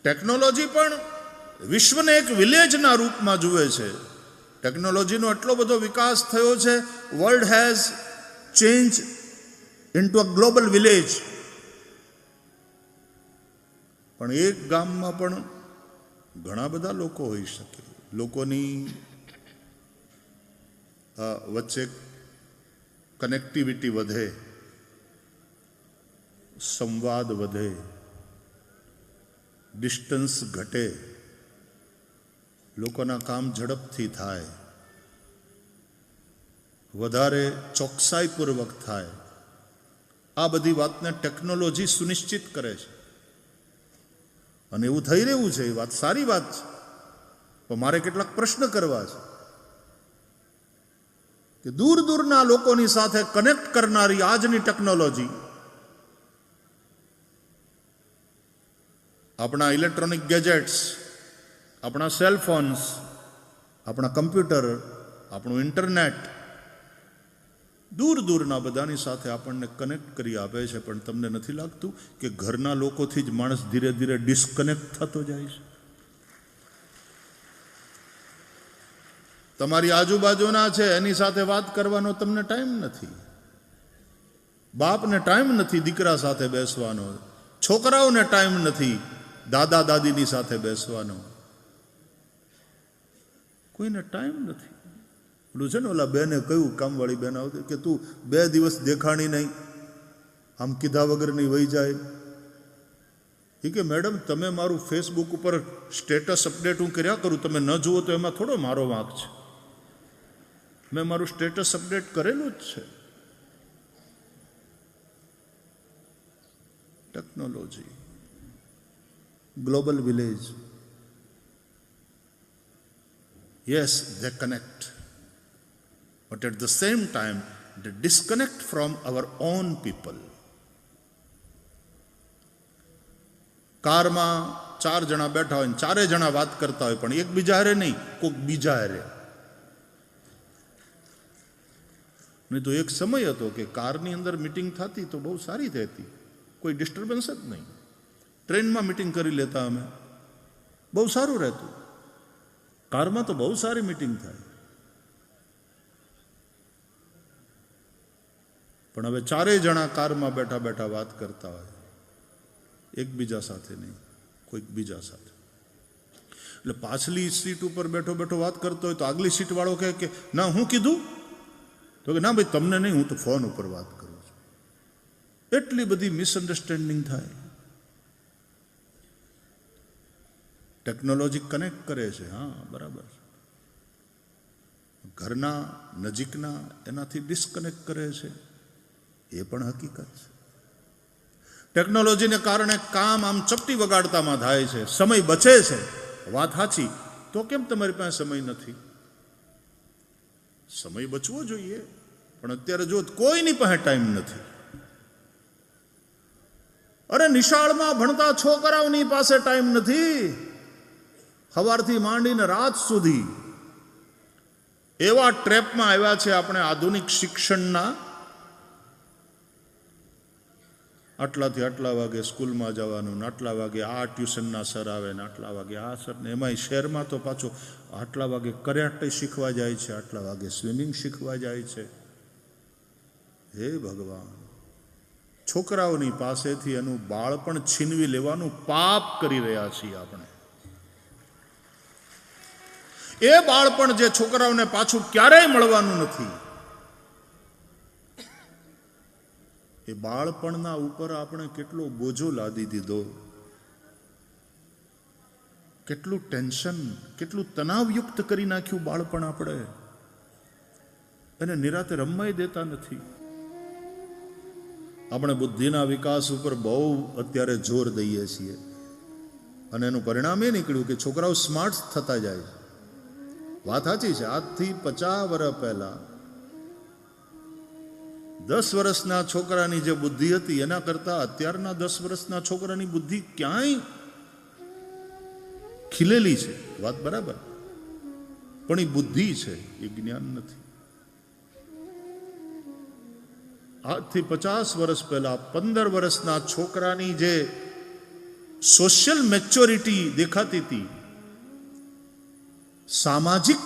Technology પણ વિશ્વને એક વિલેજના રૂપમાં જુએ છે. ટેકનોલોજીનો એટલો બધો વિકાસ થયો છે. World has change into a global village. પણ એક ગામમાં પણ ઘણા બધા લોકો હોઈ શકે. લોકોની વચ્ચે કનેક્ટિવિટી વધે, સંવાદ વધે, ડિસ્ટન્સ ઘટે, લોકોના કામ ઝડપથી થાય, વધારે ચોકસાઈપૂર્વક થાય. આ બધી વાતને ટેકનોલોજી સુનિશ્ચિત કરે છે અને એવું થઈ રહ્યું છે. એ વાત સારી વાત છે, પણ મારે કેટલાક પ્રશ્ન કરવા છે કે દૂર દૂરના લોકોની સાથે કનેક્ટ કરનારી આજની ટેકનોલોજી, આપણા ઇલેક્ટ્રોનિક ગેજેટ્સ, આપણા સેલ ફોન્સ, આપણા કમ્પ્યુટર, આપણું ઇન્ટરનેટ, દૂર દૂરના બધાની સાથે આપણને કનેક્ટ કરી આપે છે. પણ તમને નથી લાગતું કે ઘરના લોકોથી જ માણસ ધીરે ધીરે ડિસ્કનેક્ટ થતો જાય છે? તમારી આજુબાજુના છે એની સાથે વાત કરવાનો તમને ટાઈમ નથી. બાપને ટાઈમ નથી દીકરા સાથે બેસવાનો, છોકરાઓને ટાઈમ નથી દાદા દાદીની સાથે બેસવાનો, કોઈને ટાઈમ નથી. પેલું છે ને, ઓલા બેને કહ્યું, કામવાળી બેન આવતી, કે તું 2 દિવસ દેખાણી નહીં, આમ કીધા વગરની વહી જાય. એ કે મેડમ, તમે મારું ફેસબુક ઉપર સ્ટેટસ અપડેટ હું કર્યા કરું, તમે ન જુઓ તો એમાં થોડો મારો વાંક છે. મેં મારું સ્ટેટસ અપડેટ કરેલું જ છે. Technology, global village. Yes, they connect, but at the same time they disconnect from our own people. કારમાં 4 જણા બેઠા હોય, 4 જણા વાત કરતા હોય, પણ એકબીજા હારે નહીં, કોઈક બીજા હારે. નહીં તો એક સમય હતો કે કારની અંદર મીટિંગ થતી તો બહુ સારી થતી, કોઈ ડિસ્ટર્બન્સ જ નહીં. ટ્રેનમાં મીટિંગ કરી લેતા અમે, બહુ સારું રહેતું. કારમાં તો બહુ સારી મીટિંગ થાય. પણ હવે 4 જણા કારમાં બેઠા બેઠા વાત કરતા હોય, એકબીજા સાથે નહીં, કોઈક બીજા સાથે. એટલે પાછલી સીટ ઉપર બેઠો બેઠો વાત કરતો હોય તો આગલી સીટ વાળો કહે કે ના, હું કીધું? તો કે ના ભાઈ, તમને નહીં, હું તો ફોન ઉપર વાત કરું છું. એટલી બધી મિસઅન્ડરસ્ટેન્ડિંગ થાય. ટેકનોલોજી કનેક્ટ કરે છે, હા બરાબર. ઘરના નજીકના એનાથી ડિસ્કનેક્ટ કરે છે, એ પણ હકીકત છે. ટેકનોલોજીને કારણે કામ આમ ચપટી વગાડતામાં થાય છે, સમય બચે છે, વાત સાચી. તો કેમ તમારી પાસે સમય નથી? સમય બચવો જોઈએ, પણ અત્યારે જો કોઈની પાસે ટાઈમ નથી. અરે નિશાળમાં ભણતા છોકરાઓની પાસે ટાઈમ નથી. સવારથી માંડીને રાત સુધી એવા ટ્રેપમાં આવ્યા છે આપણે આધુનિક શિક્ષણના. આટલાથી આટલા વાગે સ્કૂલમાં જવાનું, ને આટલા વાગે આ ટ્યુશનના સર આવે, ને આટલા વાગે આ સર, ને એમાંય શહેરમાં તો પાછો આટલા વાગે કરાટે શીખવા જાય છે, આટલા વાગે સ્વિમિંગ શીખવા જાય છે. હે ભગવાન, છોકરાઓની પાસેથી એનું બાળપણ છીનવી લેવાનું પાપ કરી રહ્યા છીએ આપણે. એ બાળપણ જે છોકરાઓને પાછું ક્યારેય મળવાનું નથી, એ બાળપણના ઉપર આપણે કેટલો બોજો લાદી દીધો, કેટલું ટેન્શન, કેટલું તણાવયુક્ત કરી નાખ્યું બાળપણ આપણે. એને નિરાતે રમવાય દેતા નથી. આપણે બુદ્ધિના વિકાસ ઉપર બહુ અત્યારે જોર દઈએ છીએ અને એનું પરિણામ એ નીકળ્યું કે છોકરાઓ સ્માર્ટ થતા જાય. વાત સાચી છે. આજથી 50 વર્ષ પહેલા 10 વર્ષના છોકરાની જે બુદ્ધિ હતી એના કરતા અત્યારના 10 વર્ષના છોકરાની બુદ્ધિ ક્યાંય ખીલેલી છે. વાત બરાબર, પણ એ બુદ્ધિ છે, એ જ્ઞાન નથી. આજથી 50 વર્ષ પહેલા 15 વર્ષના છોકરાની જે સોશિયલ મેચ્યોરિટી દેખાતી હતી, સામાજિક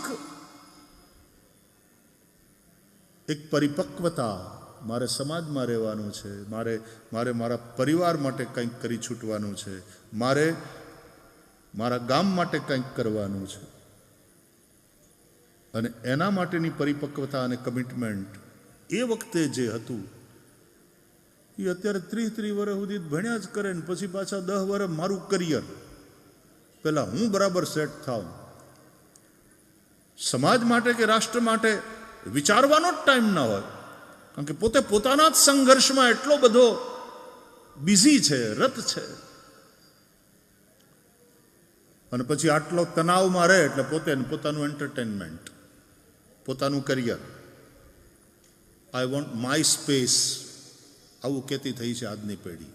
એક પરિપક્વતા, મારે સમાજમાં રહેવાનું છે, મારે મારા પરિવાર માટે કંઈક કરી છૂટવાનું છે, મારે મારા ગામ માટે કંઈક કરવાનું છે, અને એના માટેની પરિપક્વતા અને કમિટમેન્ટ એ વખતે જે હતું એ અત્યારે 30 વર્ષ સુધી ભણ્યા જ કરે ને પછી પાછા 10 વર્ષ મારું કરિયર, પહેલા હું બરાબર સેટ થાઉં. સમાજ માટે કે રાષ્ટ્ર માટે વિચારવાનો જ ટાઈમ ના હોય, કારણ કે પોતે પોતાના જ સંઘર્ષમાં એટલો બધો બિઝી છે, રત છે, અને પછી આટલો તણાવમાં રહે એટલે પોતાનું એન્ટરટેનમેન્ટ, પોતાનું career, I want my space, આવું કહેતી થઈ છે આજની પેઢી.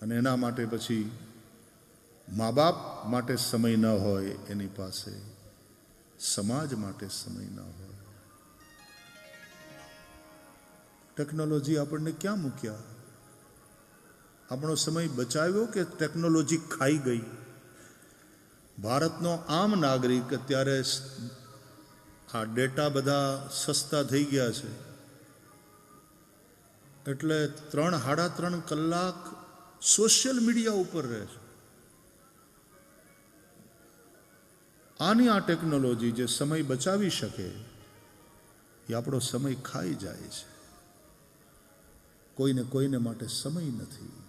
અને એના માટે પછી મા બાપ માટે સમય ન હોય એની પાસે, સમાજ માટે સમય ન હોય. ટેકનોલોજી આપણને ક્યાં મૂક્યા? આપણો સમય બચાવ્યો કે ટેકનોલોજી ખાઈ ગઈ? ભારતનો આમ નાગરિક અત્યારે આ ડેટા બધા સસ્તા થઈ ગયા છે એટલે 3-3.5 કલાક સોશિયલ મીડિયા ઉપર રહે છે. આની આ ટેકનોલોજી જે સમય બચાવી શકે એ આપણો સમય ખાઈ જાય છે. કોઈને માટે સમય નથી.